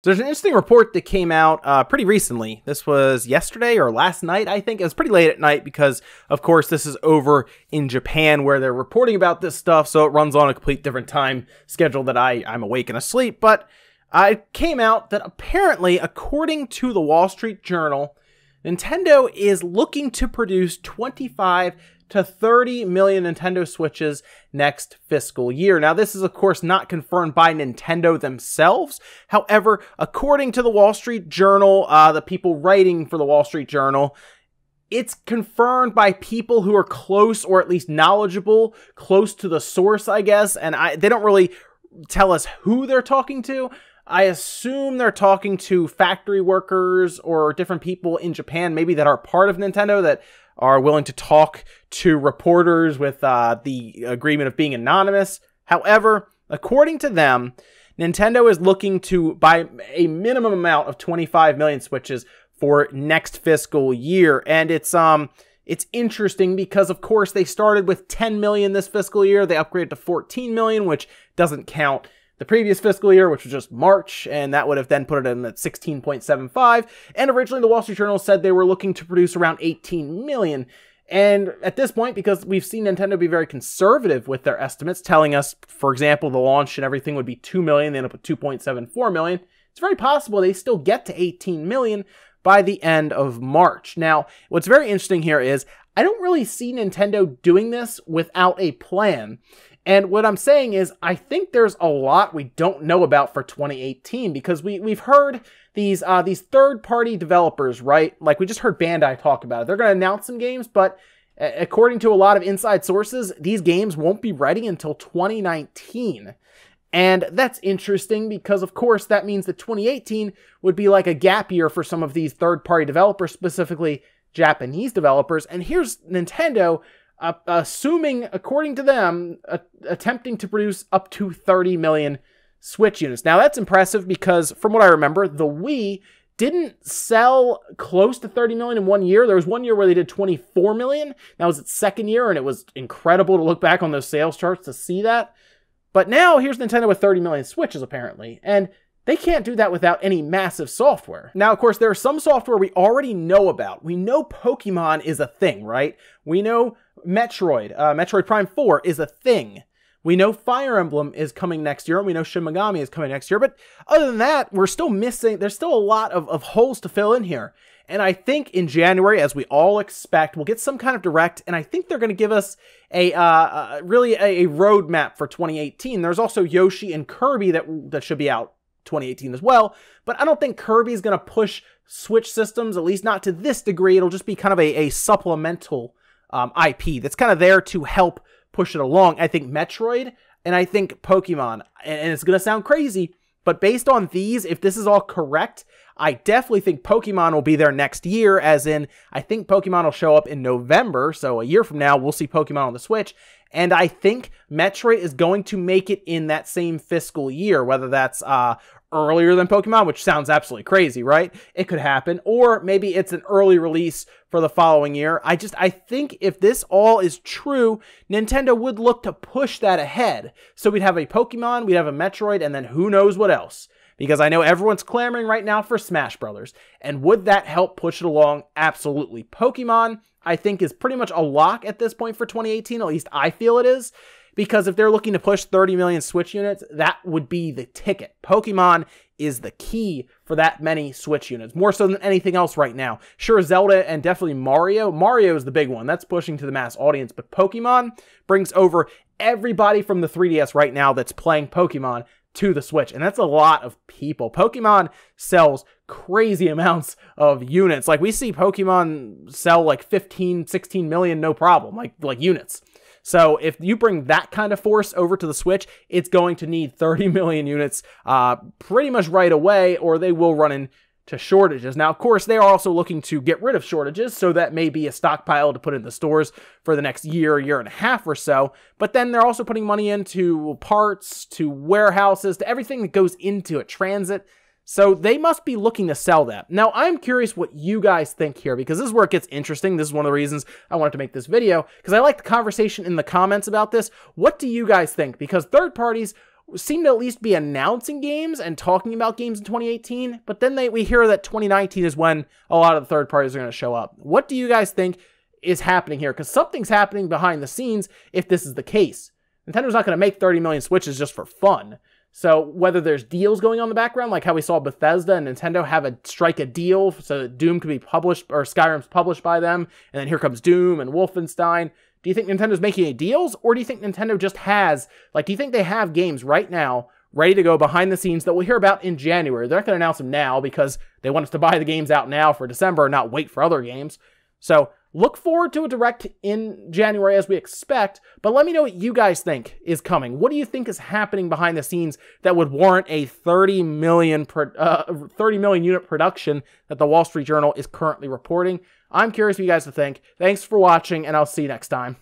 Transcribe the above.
There's an interesting report that came out pretty recently. This was yesterday or last night, I think. It was pretty late at night because, of course, this is over in Japan where they're reporting about this stuff, so it runs on a complete different time schedule that I'm awake and asleep. But it came out that apparently, according to the Wall Street Journal, Nintendo is looking to produce 25 to 30 million Nintendo Switches next fiscal year. Now, this is, of course, not confirmed by Nintendo themselves. However, according to the Wall Street Journal, the people writing for the Wall Street Journal, it's confirmed by people who are close, or at least knowledgeable, close to the source, I guess. And they don't really tell us who they're talking to. I assume they're talking to factory workers or different people in Japan, maybe that are part of Nintendo, that are willing to talk to reporters with the agreement of being anonymous. However, according to them, Nintendo is looking to buy a minimum amount of 25 million Switches for next fiscal year. And it's interesting because, of course, they started with 10 million this fiscal year. They upgraded to 14 million, which doesn't count the previous fiscal year, which was just March, and that would have then put it in at 16.75. And originally, the Wall Street Journal said they were looking to produce around 18 million. And at this point, because we've seen Nintendo be very conservative with their estimates, telling us, for example, the launch and everything would be 2 million, they end up with 2.74 million, it's very possible they still get to 18 million by the end of March. Now, what's very interesting here is I don't really see Nintendo doing this without a plan. And what I'm saying is, I think there's a lot we don't know about for 2018 because we've heard these third-party developers, right? Like we just heard Bandai talk about it. They're going to announce some games, but according to a lot of inside sources, these games won't be ready until 2019. And that's interesting because, of course, that means that 2018 would be like a gap year for some of these third-party developers, specifically Japanese developers. And here's Nintendo assuming, according to them, attempting to produce up to 30 million Switch units. Now, that's impressive because, from what I remember, the Wii didn't sell close to 30 million in 1 year. There was 1 year where they did 24 million. That was its second year, and it was incredible to look back on those sales charts to see that. But now, here's Nintendo with 30 million Switches, apparently, and they can't do that without any massive software. Now, of course, there's some software we already know about. We know Pokemon is a thing, right? We know Metroid Prime 4 is a thing. We know Fire Emblem is coming next year, and we know Shin Megami is coming next year. But other than that, we're still missing, there's still a lot of holes to fill in here. And I think in January, as we all expect, we'll get some kind of direct, and I think they're going to give us really a roadmap for 2018. There's also Yoshi and Kirby that should be out 2018 as well, but I don't think Kirby's going to push Switch systems, at least not to this degree. It'll just be kind of a supplemental IP that's kind of there to help push it along. I think Metroid and I think Pokemon, and it's going to sound crazy, but based on these, if this is all correct, I definitely think Pokemon will be there next year, as in, I think Pokemon will show up in November, so a year from now, we'll see Pokemon on the Switch, and I think Metroid is going to make it in that same fiscal year, whether that's earlier than Pokemon, which sounds absolutely crazy, right? It could happen, or maybe it's an early release for the following year. I think if this all is true, Nintendo would look to push that ahead. So we'd have a Pokemon, we'd have a Metroid, and then who knows what else. Because I know everyone's clamoring right now for Smash Brothers. And would that help push it along? Absolutely. Pokemon, I think, is pretty much a lock at this point for 2018. At least I feel it is. Because if they're looking to push 30 million Switch units, that would be the ticket. Pokemon is the key for that many Switch units, more so than anything else right now. Sure, Zelda and definitely Mario. Mario is the big one. That's pushing to the mass audience. But Pokemon brings over everybody from the 3DS right now that's playing Pokemon to the Switch, and that's a lot of people. Pokemon sells crazy amounts of units. Like, we see Pokemon sell like 15, 16 million, no problem, like units. So if you bring that kind of force over to the Switch, it's going to need 30 million units pretty much right away, or they will run into shortages. Now, of course, they are also looking to get rid of shortages, so that may be a stockpile to put in the stores for the next year and a half or so. But then they're also putting money into parts, to warehouses, to everything that goes into it, transit. So they must be looking to sell that. Now, I'm curious what you guys think here, because this is where it gets interesting. This is one of the reasons I wanted to make this video, because I like the conversation in the comments about this. What do you guys think? Because third parties seem to at least be announcing games and talking about games in 2018, but then we hear that 2019 is when a lot of the third parties are going to show up. What do you guys think is happening here? Because something's happening behind the scenes if this is the case. Nintendo's not going to make 30 million Switches just for fun. So whether there's deals going on in the background, like how we saw Bethesda and Nintendo strike a deal so that Doom could be published, or Skyrim's published by them, and then here comes Doom and Wolfenstein. Do you think Nintendo's making any deals, or do you think Nintendo just has, do you think they have games right now ready to go behind the scenes that we'll hear about in January? They're not going to announce them now because they want us to buy the games out now for December and not wait for other games. So look forward to a Direct in January as we expect, but let me know what you guys think is coming. What do you think is happening behind the scenes that would warrant a 30 million unit production that the Wall Street Journal is currently reporting? I'm curious what you guys to think. Thanks for watching, and I'll see you next time.